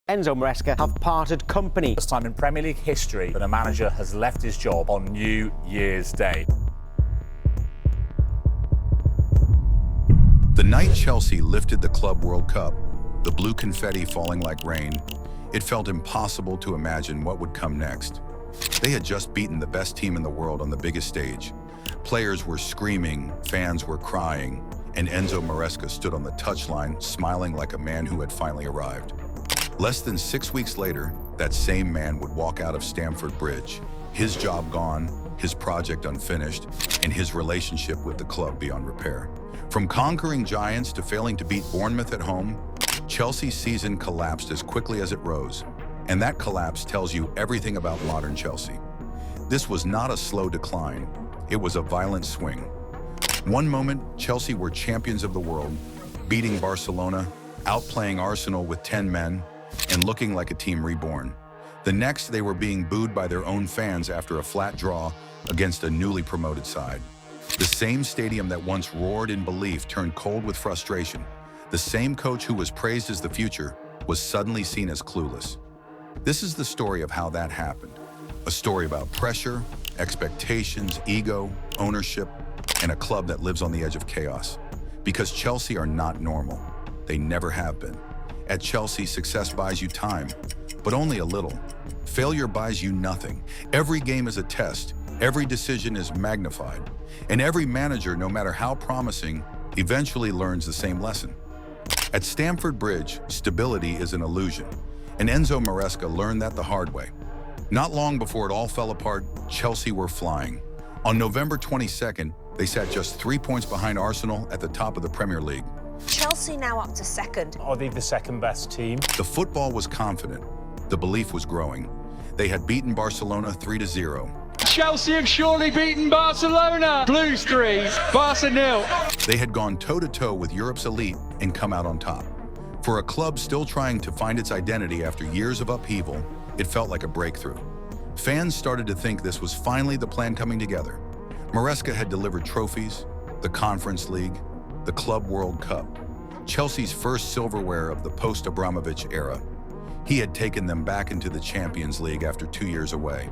Enzo Maresca have parted company. First time in Premier League history that a manager has left his job on New Year's Day. The night Chelsea lifted the Club World Cup, the blue confetti falling like rain, it felt impossible to imagine what would come next. They had just beaten the best team in the world on the biggest stage. Players were screaming, fans were crying, and Enzo Maresca stood on the touchline, smiling like a man who had finally arrived. Less than 6 weeks later, that same man would walk out of Stamford Bridge, his job gone, his project unfinished, and his relationship with the club beyond repair. From conquering giants to failing to beat Bournemouth at home, Chelsea's season collapsed as quickly as it rose, and that collapse tells you everything about modern Chelsea. This was not a slow decline, it was a violent swing. One moment, Chelsea were champions of the world, beating Barcelona, outplaying Arsenal with 10 men, and looking like a team reborn. The next, they were being booed by their own fans after a flat draw against a newly promoted side. The same stadium that once roared in belief turned cold with frustration. The same coach who was praised as the future was suddenly seen as clueless. This is the story of how that happened. A story about pressure, expectations, ego, ownership, and a club that lives on the edge of chaos. Because Chelsea are not normal. They never have been. At Chelsea, success buys you time, but only a little. Failure buys you nothing. Every game is a test. Every decision is magnified. And every manager, no matter how promising, eventually learns the same lesson. At Stamford Bridge, stability is an illusion, and Enzo Maresca learned that the hard way. Not long before it all fell apart, Chelsea were flying. On November 22nd, they sat just 3 points behind Arsenal at the top of the Premier League. Chelsea now up to second. Are they the second best team? The football was confident. The belief was growing. They had beaten Barcelona 3-0. Chelsea have surely beaten Barcelona. Blues 3, Barca 0. They had gone toe-to-toe with Europe's elite and come out on top. For a club still trying to find its identity after years of upheaval, it felt like a breakthrough. Fans started to think this was finally the plan coming together. Maresca had delivered trophies, the Conference League, the Club World Cup, Chelsea's first silverware of the post-Abramovich era. He had taken them back into the Champions League after 2 years away.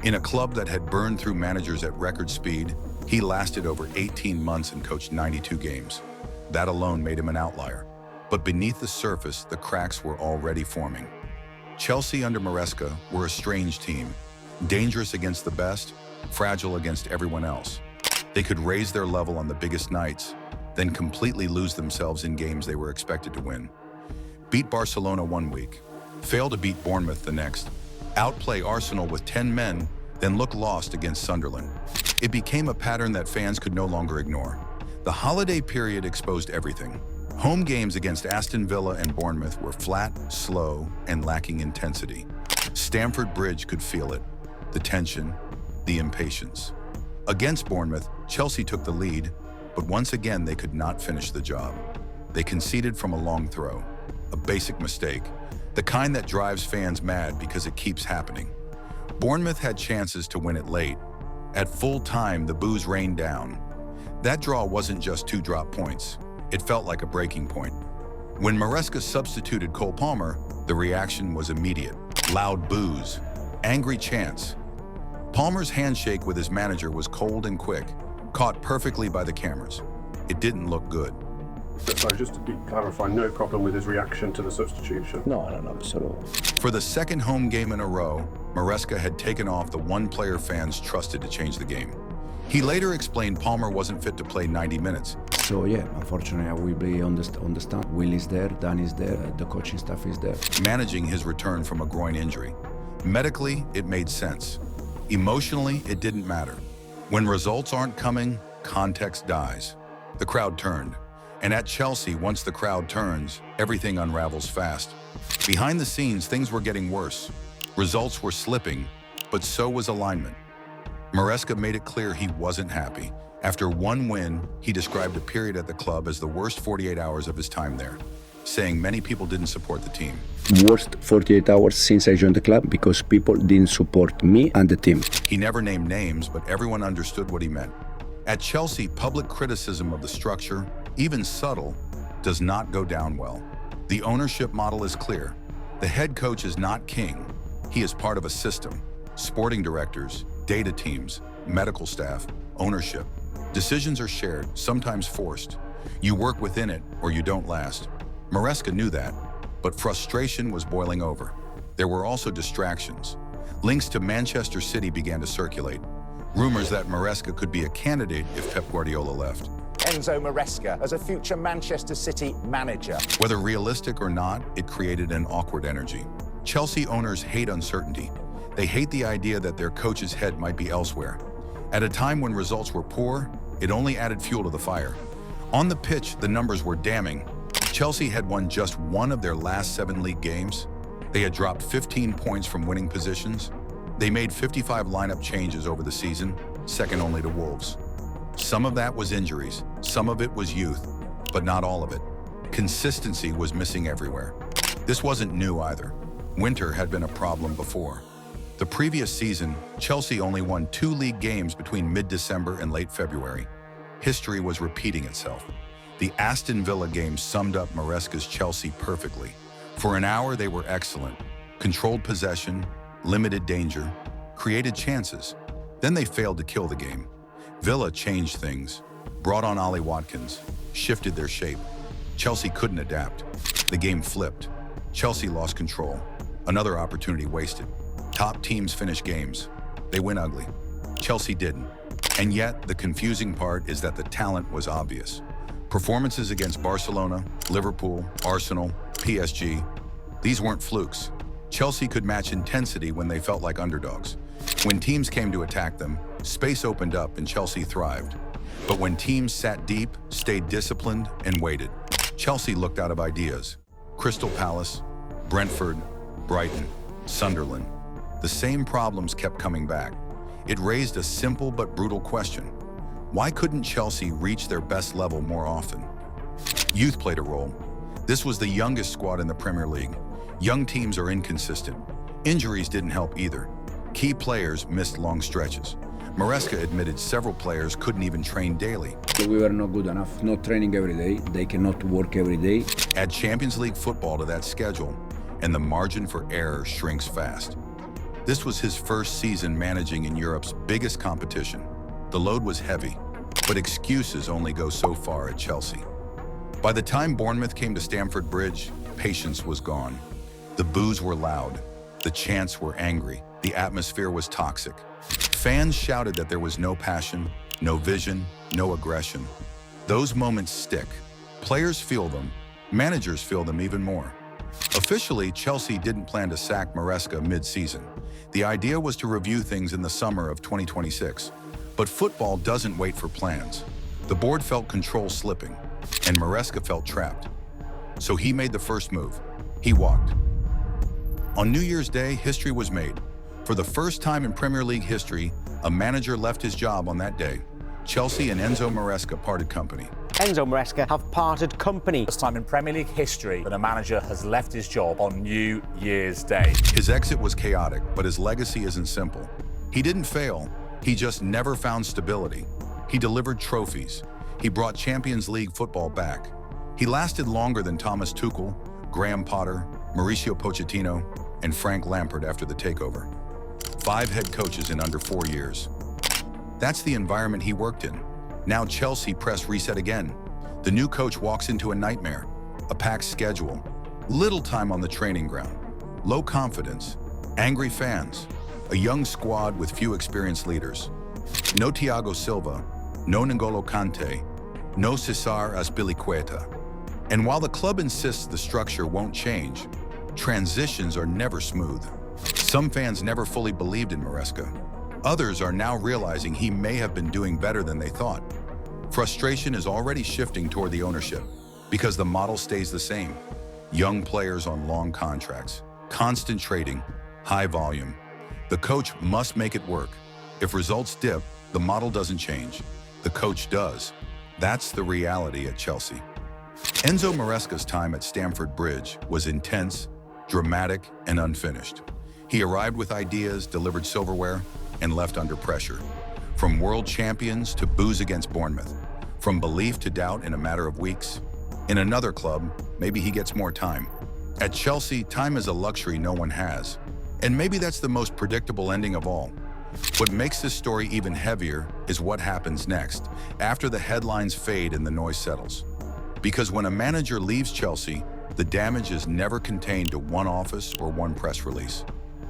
In a club that had burned through managers at record speed, he lasted over 18 months and coached 92 games. That alone made him an outlier. But beneath the surface, the cracks were already forming. Chelsea under Maresca were a strange team, dangerous against the best, fragile against everyone else. They could raise their level on the biggest nights, then completely lose themselves in games they were expected to win. Beat Barcelona 1 week, fail to beat Bournemouth the next, outplay Arsenal with 10 men, then look lost against Sunderland. It became a pattern that fans could no longer ignore. The holiday period exposed everything. Home games against Aston Villa and Bournemouth were flat, slow, and lacking intensity. Stamford Bridge could feel it, the tension, the impatience. Against Bournemouth, Chelsea took the lead, but once again they could not finish the job. They conceded from a long throw, a basic mistake, the kind that drives fans mad because it keeps happening. Bournemouth had chances to win it late. At full time, the boos rained down. That draw wasn't just 2 drop points. It felt like a breaking point. When Maresca substituted Cole Palmer, the reaction was immediate. Loud boos, angry chants. Palmer's handshake with his manager was cold and quick, caught perfectly by the cameras. It didn't look good. So just to clarify, no problem with his reaction to the substitution? No, absolutely. For the second home game in a row, Maresca had taken off the one player fans trusted to change the game. He later explained Palmer wasn't fit to play 90 minutes. So yeah, unfortunately, we play on the stand. Will is there, Dan is there, the coaching staff is there. Managing his return from a groin injury. Medically, it made sense. Emotionally, it didn't matter. When results aren't coming, context dies. The crowd turned. And at Chelsea, once the crowd turns, everything unravels fast. Behind the scenes, things were getting worse. Results were slipping, but so was alignment. Maresca made it clear he wasn't happy. After one win, he described a period at the club as the worst 48 hours of his time there, saying many people didn't support the team. Worst 48 hours since I joined the club because people didn't support me and the team. He never named names, but everyone understood what he meant. At Chelsea, public criticism of the structure, even subtle, does not go down well. The ownership model is clear. The head coach is not king. He is part of a system. Sporting directors, data teams, medical staff, ownership. Decisions are shared, sometimes forced. You work within it or you don't last. Maresca knew that, but frustration was boiling over. There were also distractions. Links to Manchester City began to circulate. Rumors that Maresca could be a candidate if Pep Guardiola left. Enzo Maresca as a future Manchester City manager. Whether realistic or not, it created an awkward energy. Chelsea owners hate uncertainty. They hate the idea that their coach's head might be elsewhere. At a time when results were poor, it only added fuel to the fire. On the pitch, the numbers were damning. Chelsea had won just one of their last 7 league games. They had dropped 15 points from winning positions. They made 55 lineup changes over the season, second only to Wolves. Some of that was injuries, some of it was youth, but not all of it. Consistency was missing everywhere. This wasn't new either. Winter had been a problem before. The previous season, Chelsea only won 2 league games between mid-December and late February. History was repeating itself. The Aston Villa game summed up Maresca's Chelsea perfectly. For an hour, they were excellent. Controlled possession, limited danger, created chances. Then they failed to kill the game. Villa changed things, brought on Ollie Watkins, shifted their shape. Chelsea couldn't adapt. The game flipped. Chelsea lost control. Another opportunity wasted. Top teams finish games. They win ugly. Chelsea didn't. And yet, the confusing part is that the talent was obvious. Performances against Barcelona, Liverpool, Arsenal, PSG, these weren't flukes. Chelsea could match intensity when they felt like underdogs. When teams came to attack them, space opened up and Chelsea thrived. But when teams sat deep, stayed disciplined, and waited, Chelsea looked out of ideas. Crystal Palace, Brentford, Brighton, Sunderland. The same problems kept coming back. It raised a simple but brutal question. Why couldn't Chelsea reach their best level more often? Youth played a role. This was the youngest squad in the Premier League. Young teams are inconsistent. Injuries didn't help either. Key players missed long stretches. Maresca admitted several players couldn't even train daily. We were not good enough, not training every day. They cannot work every day. Add Champions League football to that schedule, and the margin for error shrinks fast. This was his first season managing in Europe's biggest competition. The load was heavy, but excuses only go so far at Chelsea. By the time Bournemouth came to Stamford Bridge, patience was gone. The boos were loud, the chants were angry, the atmosphere was toxic. Fans shouted that there was no passion, no vision, no aggression. Those moments stick. Players feel them, managers feel them even more. Officially, Chelsea didn't plan to sack Maresca mid-season. The idea was to review things in the summer of 2026. But football doesn't wait for plans. The board felt control slipping, and Maresca felt trapped. So he made the first move. He walked. On New Year's Day, history was made. For the first time in Premier League history, a manager left his job on that day. Chelsea and Enzo Maresca parted company. Enzo Maresca have parted company. First time in Premier League history that a manager has left his job on New Year's Day. His exit was chaotic, but his legacy isn't simple. He didn't fail. He just never found stability. He delivered trophies. He brought Champions League football back. He lasted longer than Thomas Tuchel, Graham Potter, Mauricio Pochettino, and Frank Lampard after the takeover. 5 head coaches in under 4 years. That's the environment he worked in. Now Chelsea press reset again. The new coach walks into a nightmare, a packed schedule, little time on the training ground, low confidence, angry fans, a young squad with few experienced leaders. No Thiago Silva, no N'Golo Kante, no Cesar Azpilicueta. And while the club insists the structure won't change, transitions are never smooth. Some fans never fully believed in Maresca. Others are now realizing he may have been doing better than they thought. Frustration is already shifting toward the ownership because the model stays the same. Young players on long contracts, constant trading, high volume. The coach must make it work. If results dip, the model doesn't change. The coach does. That's the reality at Chelsea. Enzo Maresca's time at Stamford Bridge was intense, dramatic, and unfinished. He arrived with ideas, delivered silverware, and left under pressure. From world champions to boos against Bournemouth. From belief to doubt in a matter of weeks. In another club, maybe he gets more time. At Chelsea, time is a luxury no one has. And maybe that's the most predictable ending of all. What makes this story even heavier is what happens next, after the headlines fade and the noise settles. Because when a manager leaves Chelsea, the damage is never contained to one office or one press release.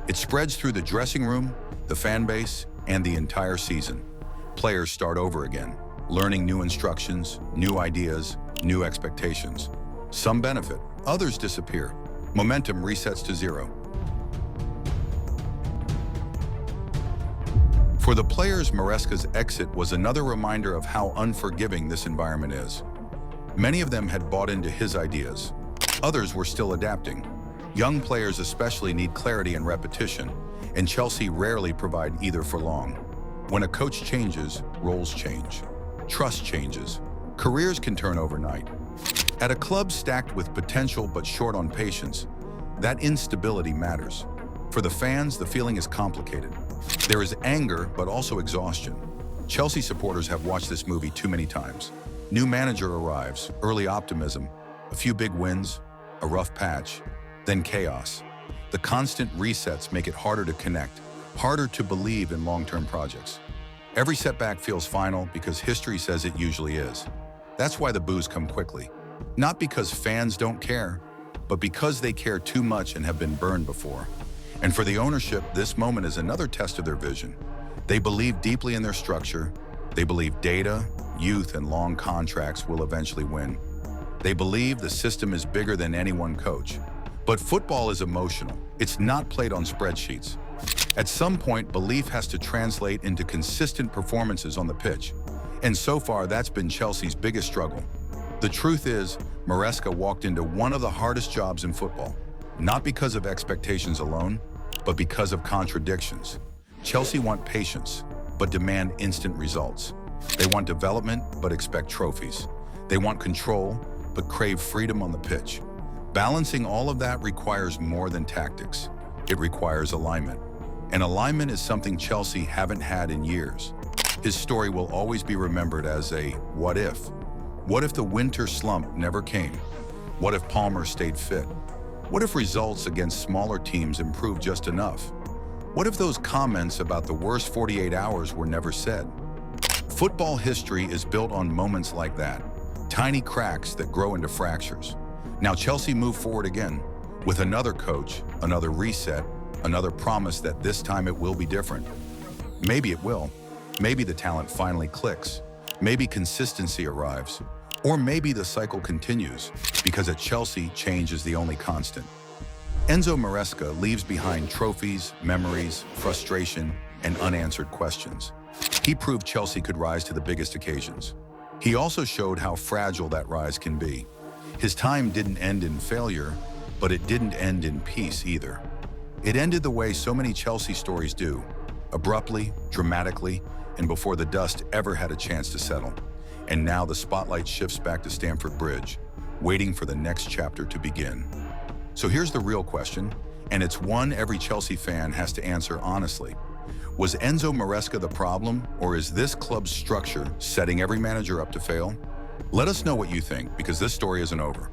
It spreads through the dressing room, the fan base, and the entire season. Players start over again, learning new instructions, new ideas, new expectations. Some benefit, others disappear. Momentum resets to zero. For the players, Maresca's exit was another reminder of how unforgiving this environment is. Many of them had bought into his ideas. Others were still adapting. Young players especially need clarity and repetition, and Chelsea rarely provide either for long. When a coach changes, roles change. Trust changes. Careers can turn overnight. At a club stacked with potential but short on patience, that instability matters. For the fans, the feeling is complicated. There is anger, but also exhaustion. Chelsea supporters have watched this movie too many times. New manager arrives, early optimism, a few big wins, a rough patch, then chaos. The constant resets make it harder to connect, harder to believe in long-term projects. Every setback feels final because history says it usually is. That's why the boos come quickly. Not because fans don't care, but because they care too much and have been burned before. And for the ownership, this moment is another test of their vision. They believe deeply in their structure. They believe data, youth, and long contracts will eventually win. They believe the system is bigger than any one coach. But football is emotional. It's not played on spreadsheets. At some point, belief has to translate into consistent performances on the pitch. And so far, that's been Chelsea's biggest struggle. The truth is, Maresca walked into one of the hardest jobs in football, not because of expectations alone, but because of contradictions. Chelsea want patience, but demand instant results. They want development, but expect trophies. They want control, but crave freedom on the pitch. Balancing all of that requires more than tactics. It requires alignment. And alignment is something Chelsea haven't had in years. His story will always be remembered as a what if. What if the winter slump never came? What if Palmer stayed fit? What if results against smaller teams improved just enough? What if those comments about the worst 48 hours were never said? Football history is built on moments like that, tiny cracks that grow into fractures. Now Chelsea move forward again, with another coach, another reset, another promise that this time it will be different. Maybe it will. Maybe the talent finally clicks. Maybe consistency arrives. Or maybe the cycle continues, because at Chelsea, change is the only constant. Enzo Maresca leaves behind trophies, memories, frustration, and unanswered questions. He proved Chelsea could rise to the biggest occasions. He also showed how fragile that rise can be. His time didn't end in failure, but it didn't end in peace either. It ended the way so many Chelsea stories do, abruptly, dramatically, and before the dust ever had a chance to settle. And now the spotlight shifts back to Stamford Bridge, waiting for the next chapter to begin. So here's the real question, and it's one every Chelsea fan has to answer honestly. Was Enzo Maresca the problem, or is this club's structure setting every manager up to fail? Let us know what you think, because this story isn't over.